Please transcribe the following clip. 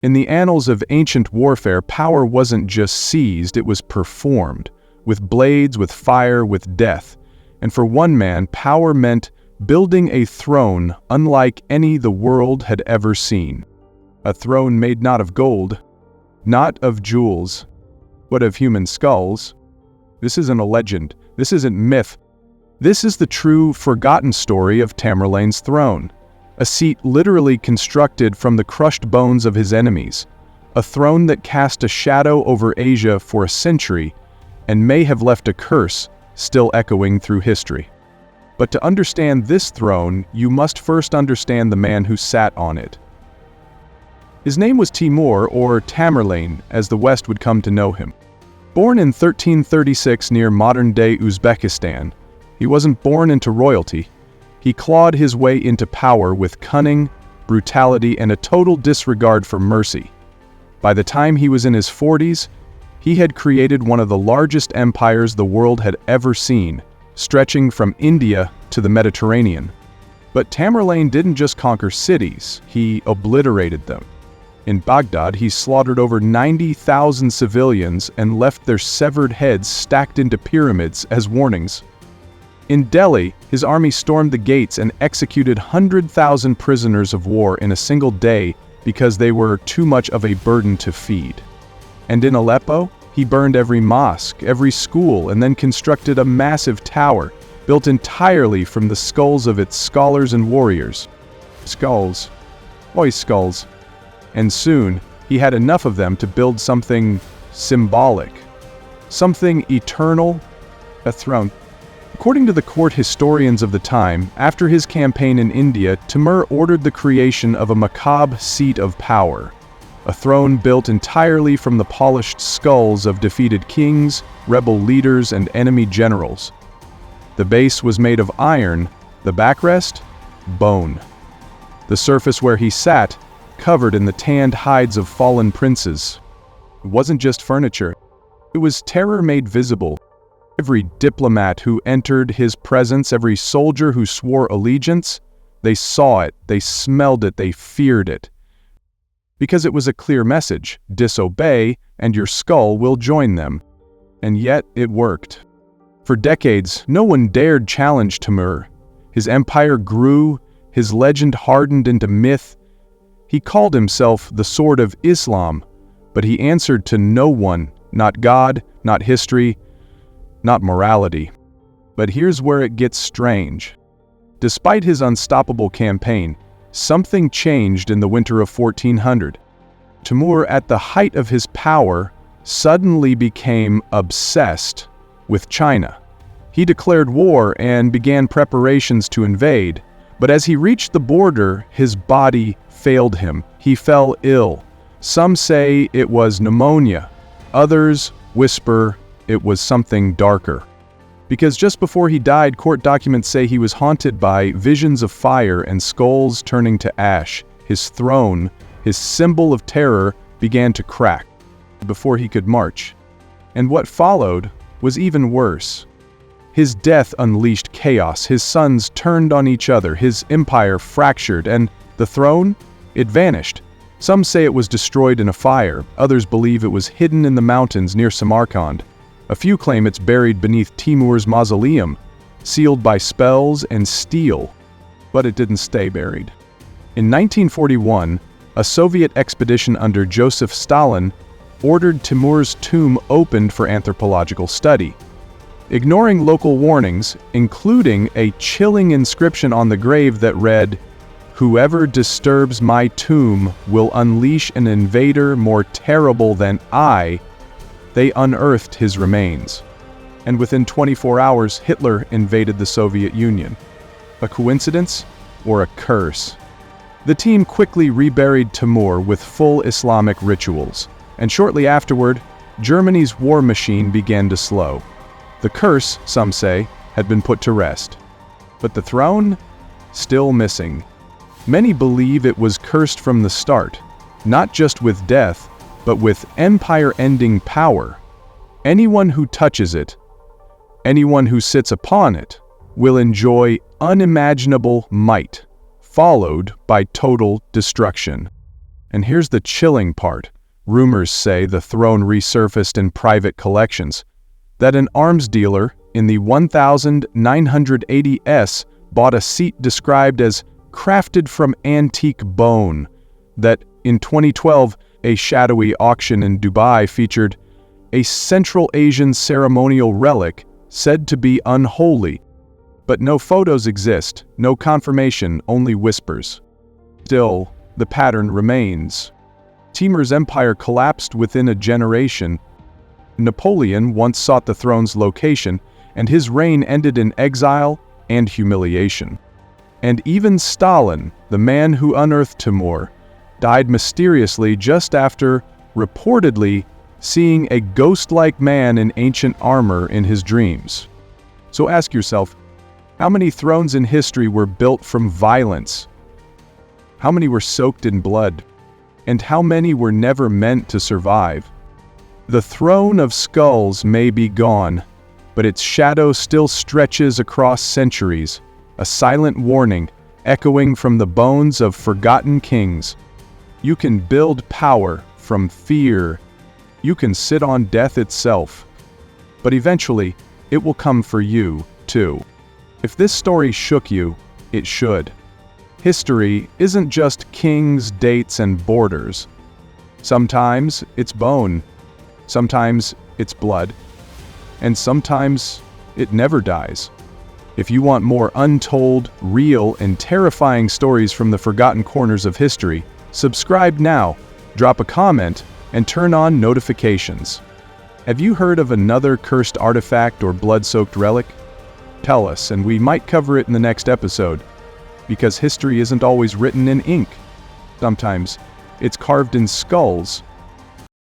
In the annals of ancient warfare, power wasn't just seized, it was performed, with blades, with fire, with death. And for one man, power meant building a throne unlike any the world had ever seen. A throne made not of gold, not of jewels, but of human skulls. This isn't a legend. This isn't myth. This is the true, forgotten story of Tamerlane's throne. A seat literally constructed from the crushed bones of his enemies. A throne that cast a shadow over Asia for a century and may have left a curse still echoing through history. But to understand this throne, you must first understand the man who sat on it. His name was Timur, or Tamerlane, as the West would come to know him. Born in 1336 near modern-day Uzbekistan, he wasn't born into royalty. He clawed his way into power with cunning, brutality, and a total disregard for mercy. By the time he was in his 40s, he had created one of the largest empires the world had ever seen, stretching from India to the Mediterranean. But Tamerlane didn't just conquer cities, he obliterated them. In Baghdad, he slaughtered over 90,000 civilians and left their severed heads stacked into pyramids as warnings. In Delhi, his army stormed the gates and executed 100,000 prisoners of war in a single day because they were too much of a burden to feed. And in Aleppo, he burned every mosque, every school, and then constructed a massive tower built entirely from the skulls of its scholars and warriors. Skulls. Always skulls. And soon, he had enough of them to build something symbolic, something eternal, a throne. According to the court historians of the time, after his campaign in India, Timur ordered the creation of a macabre seat of power, a throne built entirely from the polished skulls of defeated kings, rebel leaders, and enemy generals. The base was made of iron, the backrest, bone. The surface where he sat, covered in the tanned hides of fallen princes. It wasn't just furniture. It was terror made visible. Every diplomat who entered his presence, every soldier who swore allegiance, they saw it, they smelled it, they feared it. Because it was a clear message: disobey, and your skull will join them. And yet it worked. For decades, no one dared challenge Timur. His empire grew, his legend hardened into myth. He called himself the Sword of Islam, but he answered to no one, not God, not history, not morality. But here's where it gets strange. Despite his unstoppable campaign, something changed in the winter of 1400. Timur, at the height of his power, suddenly became obsessed with China. He declared war and began preparations to invade, but as he reached the border, his body failed him. He fell ill. Some say it was pneumonia. Others whisper it was something darker. Because just before he died, court documents say he was haunted by visions of fire and skulls turning to ash. His throne, his symbol of terror, began to crack before he could march. And what followed was even worse. His death unleashed chaos. His sons turned on each other. His empire fractured, and the throne, it vanished. Some say it was destroyed in a fire. Others believe it was hidden in the mountains near Samarkand. A few claim it's buried beneath Timur's mausoleum, sealed by spells and steel. But it didn't stay buried. In 1941, a Soviet expedition under Joseph Stalin ordered Timur's tomb opened for anthropological study. Ignoring local warnings, including a chilling inscription on the grave that read, "Whoever disturbs my tomb will unleash an invader more terrible than I," they unearthed his remains. And within 24 hours, Hitler invaded the Soviet Union. A coincidence or a curse? The team quickly reburied Timur with full Islamic rituals, and shortly afterward, Germany's war machine began to slow. The curse, some say, had been put to rest. But the throne? Still missing. Many believe it was cursed from the start, not just with death, but with empire-ending power. Anyone who touches it, anyone who sits upon it, will enjoy unimaginable might, followed by total destruction. And here's the chilling part. Rumors say the throne resurfaced in private collections, that an arms dealer in the 1980s bought a seat described as crafted from antique bone, that in 2012 a shadowy auction in Dubai featured a Central Asian ceremonial relic said to be unholy. But no photos exist, no confirmation, only whispers. Still, the pattern remains. Timur's empire collapsed within a generation. Napoleon once sought the throne's location, and his reign ended in exile and humiliation. And even Stalin, the man who unearthed Timur, died mysteriously just after, reportedly, seeing a ghost-like man in ancient armor in his dreams. So ask yourself, how many thrones in history were built from violence? How many were soaked in blood? And how many were never meant to survive? The throne of skulls may be gone, but its shadow still stretches across centuries, a silent warning echoing from the bones of forgotten kings. You can build power from fear. You can sit on death itself. But eventually, it will come for you, too. If this story shook you, it should. History isn't just kings, dates, and borders. Sometimes it's bone, sometimes it's blood, and sometimes it never dies. If you want more untold, real, and terrifying stories from the forgotten corners of history, subscribe now, drop a comment, and turn on notifications. Have you heard of another cursed artifact or blood-soaked relic? Tell us, and we might cover it in the next episode. Because history isn't always written in ink. Sometimes it's carved in skulls